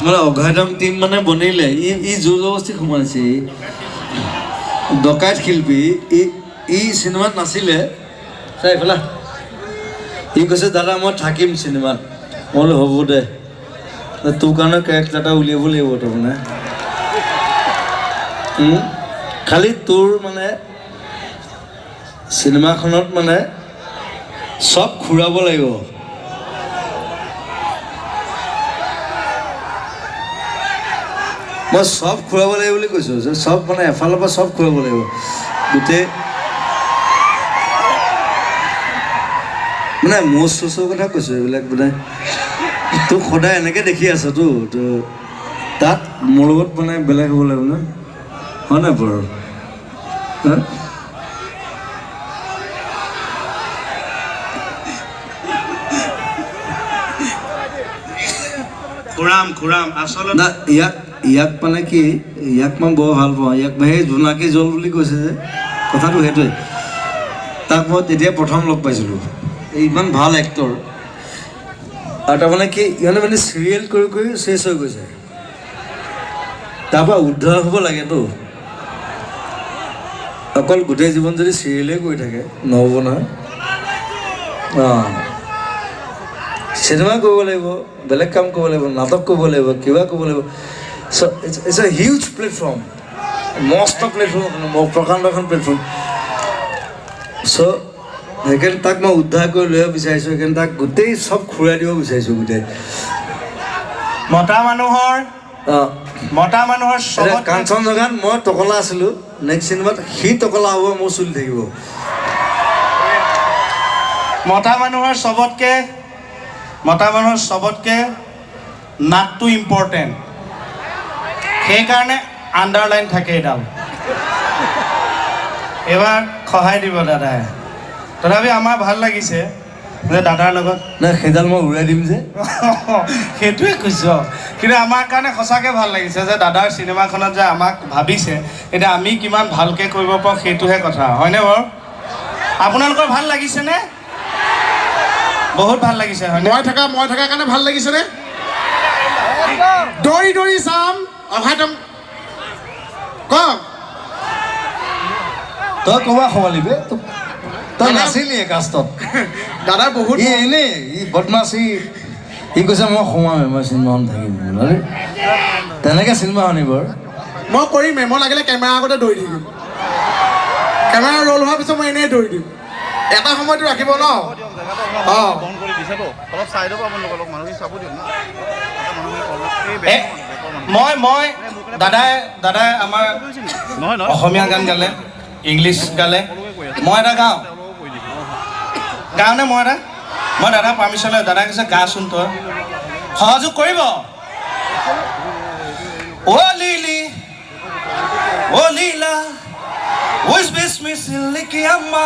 মানে অঘাইতম টিম মানে বনিলে ই জোৰ জবস্তি সোমাইছে ডকাইত শিল্পী ই চিনেমাত নাছিলে চাই এইফালে ই কৈছে দাদা মই থাকিম চিনেমাত মই বোলো হ'ব দে তোৰ কাৰণে কেৰেক্টাৰ এটা উলিয়াব লাগিব তাৰমানে খালি তোৰ মানে চিনেমাখনত মানে চব ঘূৰাব লাগিব মই চব ঘূৰাব লাগিব বুলি কৈছোঁ যে চব মানে এফালৰ পৰা চব ঘূৰাব লাগিব গোটেই মানে মোচ চোচৰ কথা কৈছোঁ এইবিলাক মানে তোক সদায় এনেকৈ দেখি আছতো তো তাত মোৰ লগত মানে বেলেগ হ'ব লাগিব ন হয় নাই বাৰু খুৰাম আচলতে না ইয়াক মানে কি ইয়াক মই বৰ ভাল পাওঁ ইয়াক সেই জোনাকী জল বুলি কৈছে যে কথাটো সেইটোৱে তাক মই তেতিয়া প্ৰথম লগ পাইছিলোঁ ইমান ভাল এক্টৰ আৰু তাৰমানে কি ইহঁতে মানে চিৰিয়েল কৰি কৰি চেছ হৈ গৈছে তাৰপৰা উদ্ধাৰ হ'ব লাগেতো অকল গোটেই জীৱন যদি চিৰিয়েলেই কৰি থাকে নহ'ব নহয় অঁ চিনেমা কৰিব লাগিব বেলেগ কাম কৰিব লাগিব নাটক কৰিব লাগিব কিবা কৰিব লাগিব চ' ইটছ এ হিউজ প্লেটফৰ্ম মস্ত প্লেটফৰ্ম প্ৰকাণ্ড এখন প্লেটফৰ্ম চ' সেইকাৰণে তাক মই উদ্ধাৰ কৰি লৈ আহিব বিচাৰিছোঁ সেইকাৰণে তাক গোটেই চব ঘূৰাই দিব বিচাৰিছোঁ গোটেই মতা মানুহৰ কাঞ্চনজংঘাত মই টকলা আছিলোঁ নেক্সট চিনেমাত সি টকলা হ'ব মোৰ চলি থাকিব মতা মানুহৰ চবতকে নাকটো ইম্পৰ্টেণ্ট সেইকাৰণে আণ্ডাৰলাইন থাকে এডাল এইবাৰ সহায় দিব দাদাই তথাপি আমাৰ ভাল লাগিছে যে দাদাৰ লগত নাই সেইডাল মই উৰাই দিম যে সেইটোৱে কৈছোঁ কিন্তু আমাৰ কাৰণে সঁচাকৈ ভাল লাগিছে যে দাদাৰ চিনেমাখনত যে আমাক ভাবিছে এতিয়া আমি কিমান ভালকৈ কৰিব পাৰোঁ সেইটোহে কথা হয়নে বাৰু আপোনালোকৰ ভাল লাগিছেনে বহুত ভাল লাগিছে হয় মই থকা কাৰণে ভাল লাগিছেনে দৌৰি চাম অঘাইতম কওক তই ক'বা সোমালিবে তই নাছিলি কাষ্টত দাদা বহুত এনেই ই বদমাছ ই কৈছে মই সোমামেই মই চিনেমাখন থাকিম তেনেকৈ চিনেমা শুনিবৰ মই কৰিমেই মই লাগিলে কেমেৰা আগতে দৌৰি থাকিম কেমেৰা ৰোল হোৱাৰ পিছত মই এনেই দৌৰি দিম এটা সময়তো ৰাখিব ন অঁ মই দাদাই আমাৰ অসমীয়া গান গালে ইংলিছ গালে মই এটা গাওঁনে মই দাদা পাৰ্মিশ্যন লৈ দাদাই কৈছে গাচোন তই সহযোগ কৰিব অ' লিলি অ' লীলা Hoje mesmo me que ama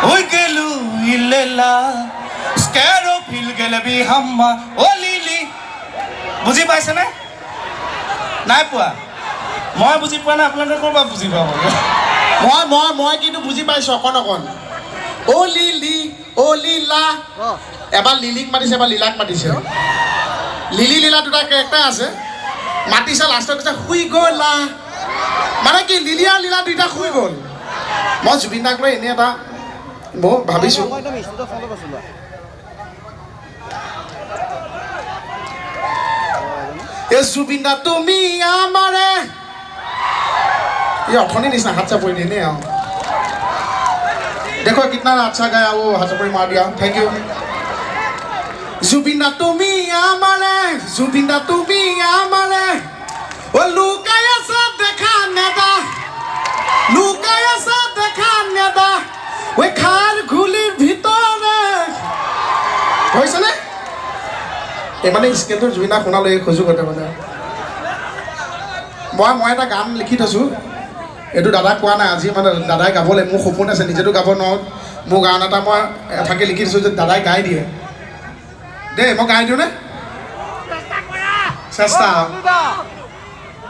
Hoy que lu ilela Skero pil gele bi hamma O lili বুজি পাইছে নে নাই পোৱা মই বুজি পোৱা নাই আপোনালোকে ক'ৰপৰা বুজি পাব মই কিন্তু বুজি পাইছোঁ অকণ অ' লিলি অ' লীলা এবাৰ লিলিক মাতিছে এবাৰ লীলাক মাতিছে লিলি লীলা দুটা কেৰেক্টাৰ আছে মাতিছে লাষ্টত কৈছে শুই গ'লা মানে কি লিলি আৰু লীলা দুইটা শুই গ'ল মই জুবিন দাক লৈ এনেই এটা মই ভাবিছোঁ এ জুবিন দা তুমি আমাৰে ये अठनी निशा हाथ से पड़ी नहीं आओ देखो कितना अच्छा गाया वो हाथ से पड़ी मार दिया थैंक यू जुबिंदा तुम्ही आमारे जुबिंदा तुम्ही आमारे वो लुकाया सा देखा नेदा लुकाया सा देखा नेदा वो खार घुलिर ভিতরে হইছে না এ মানে স্কেলটো জুবিনা শুনা লৈ খোজো গতে মানে মই এটা গান লিখি থৈছো এইটো দাদা কোৱা নাই আজি মানে দাদাই গাবলৈ মোৰ সপোন আছে নিজেতো গাব নোৱাৰো মোৰ গান এটা মই এঠাকে লিখি দিছোঁ যে দাদাই গাই দিয়ে দেই মই গাই দিওঁ নে চেষ্টা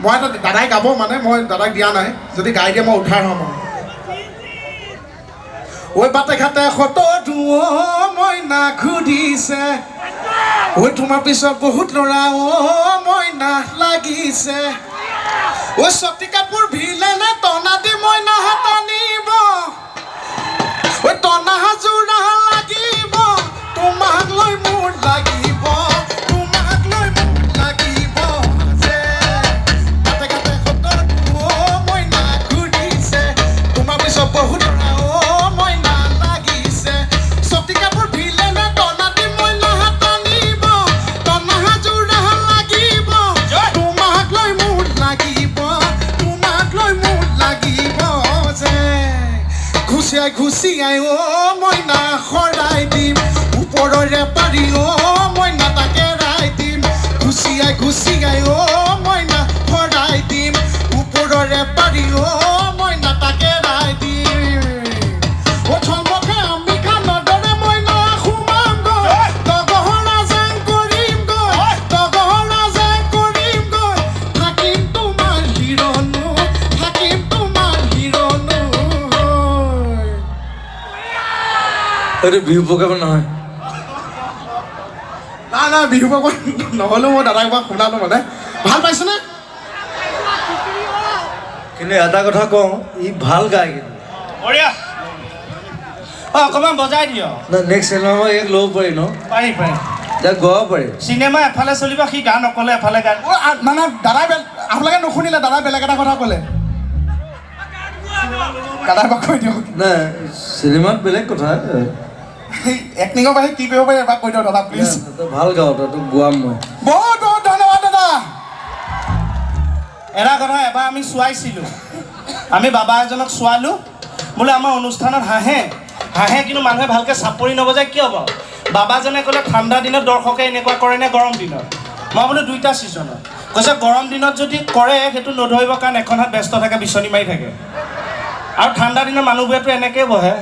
মই এটা দাদাই গাব মানে মই দাদাক দিয়া নাই যদি গাই দিয়ে মই উদ্ধাৰ হ'ম ঐ বাটে ঘাটে সত মই না ঘুৰিছে ঐ তোমাৰ পিছত বহুত ল'ৰা অ' মইনা লাগিছে ঐ চটি কাপোৰ ভিলেনে টনা দি মইনা হাত আনিব ঐ টনা হাজোৰা লাগিব তোমাক লৈ মোৰ লাগিব তোমাক লৈ মোৰ লাগিব যে কাটে কাটে সতৰ অ' মইনা ঘূৰিছে তোমাৰ পিছত বহুত ল'ৰা অ' মইনা লাগিছে চটি কাপোৰ ভিলেনে টনা দি মইনা হাত আনিব টনা হাজোৰা লাগিব তোমাক লৈ মোৰ লাগিব তোমাক লৈ মোৰ লাগিব যে ঘুচিয়াই ঘুচিয়াই অ' মইনা সৰাই দিম ওপৰৰে পাৰি অ' মইনা তাকে ৰাই দিম ঘুচিয়াই ঘুচিয়াই অ' মইনা সৰাই দিম ওপৰৰে পাৰি অ' মইনা তাকে ৰাই দিম অথমকে আমি খানৰ দৰে মইনা সোমামগৈ তগহৰা যেন কৰিমগৈ তগহৰা যেন কৰিমগৈ থাকিম তোমাৰ হিৰনো থাকিম তোমাৰ হিৰনো এইটো বিহু প্ৰগ্ৰাম নহয় না বিহু পাব নহ'লেও মই দাদাক বা শুনালো মানে ভাল পাইছেনে কিন্তু এটা কথা কওঁ ই ভাল গায় কিন্তু বঢ়িয়া অকণমান বজাই দিয় নেক্সট চিনেমা ইয়াক ল'ব পাৰি ন পাৰি পাৰি ইয়াক গোৱাব পাৰি চিনেমা এফালে চলিব সি গান অকলে এফালে গান মানে দাদাই আপোনালোকে নুশুনিলে দাদাই বেলেগ এটা কথা ক'লে দাদাই বা কৈ দিয়ক নাই চিনেমাত বেলেগ কথা এক্টিঙৰ বাহিৰে কি কৰিব পাৰি এবাৰ কৈ দিয়ক দাদা প্লিজ তই ভাল গাৱ তই তোক গোৱাম মই বহুত বহুত ধন্যবাদ দাদা এটা কথা এবাৰ আমি চোৱাইছিলোঁ আমি বাবা এজনক চোৱালোঁ বোলে আমাৰ অনুষ্ঠানত হাঁহে হাঁহে কিন্তু মানুহে ভালকৈ চাপৰি নবজায় কিয় বাৰু বাবাজনে ক'লে ঠাণ্ডা দিনত দৰ্শকে এনেকুৱা কৰে নে গৰম দিনত মই বোলো দুইটা ছিজনত কৈছে গৰম দিনত যদি কৰে সেইটো নধৰিব কাৰণ এখন হাত ব্যস্ত থাকে বিচনী মাৰি থাকে আৰু ঠাণ্ডা দিনত মানুহবোৰেতো এনেকৈয়ে বহে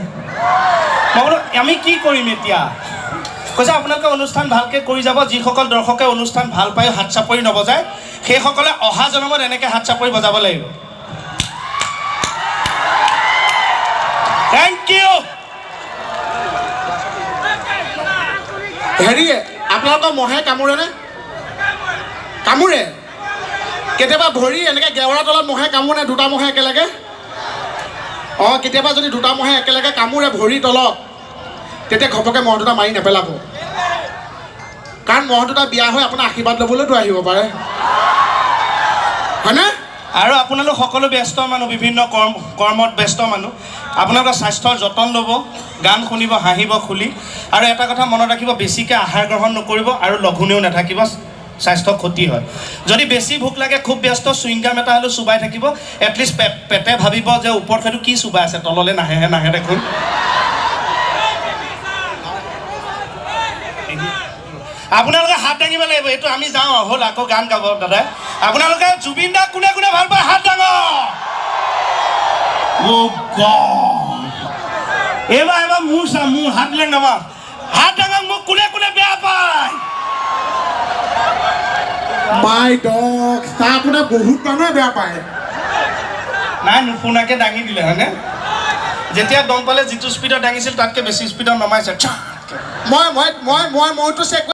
মই বোলো আমি কি কৰিম এতিয়া কৈছে আপোনালোকে অনুষ্ঠান ভালকৈ কৰি যাব যিসকল দৰ্শকে অনুষ্ঠান ভাল পায় হাত চাপৰি নবজায় সেইসকলে অহা জনমত এনেকৈ হাত চাপৰি বজাব লাগিব থেংক ইউ হেৰি আপোনালোকৰ মহে কামোৰেনে কামোৰে কেতিয়াবা ভৰি এনেকৈ গেৱৰা তলত মহে কামোৰে দুটা মহে একেলগে অঁ কেতিয়াবা যদি দুটা মহে একেলগে কামোৰে ভৰি তলত তেতিয়া ঘপকে মহ দুটা মাৰি নেপেলাব কাৰণ মহ দুটা বিয়া হৈ আপোনাৰ আশীৰ্বাদ ল'বলৈতো আহিব পাৰে হয়নে আৰু আপোনালোক সকলো ব্যস্ত মানুহ বিভিন্ন কৰ্মত ব্যস্ত মানুহ আপোনালোকৰ স্বাস্থ্যৰ যতন ল'ব গান শুনিব হাঁহিব খুলি আৰু এটা কথা মনত ৰাখিব বেছিকৈ আহাৰ গ্ৰহণ নকৰিব আৰু লঘোণেও নাথাকিব স্বাস্থ্য ক্ষতি হয় যদি বেছি ভোক লাগে খুব ব্যস্ত চুইংগাম এটা হ'লেও চুবাই থাকিব এটলিষ্ট পেটে ভাবিব যে ওপৰত সেইটো কি চুবাই আছে তললৈ নাহে দেখোন আপোনালোকে হাত দাঙিব লাগিব এইটো আমি যাওঁ হ'ল আকৌ গান গাব দাদাই আপোনালোকে জুবিন দাক কোনে কোনে ভাল পায় হাত দাঙক এইবাৰ মোৰ হাত লেং নামা হাত দাঙক মোক কোনে কোনে বেয়া পায় মাই ডগ তাৰ আপোনাৰ বহুত মানুহে বেয়া পায় নাই নুশুনাকৈ দাঙি দিলে হয়নে যেতিয়া দম পালে যিটো স্পীডত দাঙিছিল তাতকৈ বেছি স্পীডত নমাইছে মইতো চেক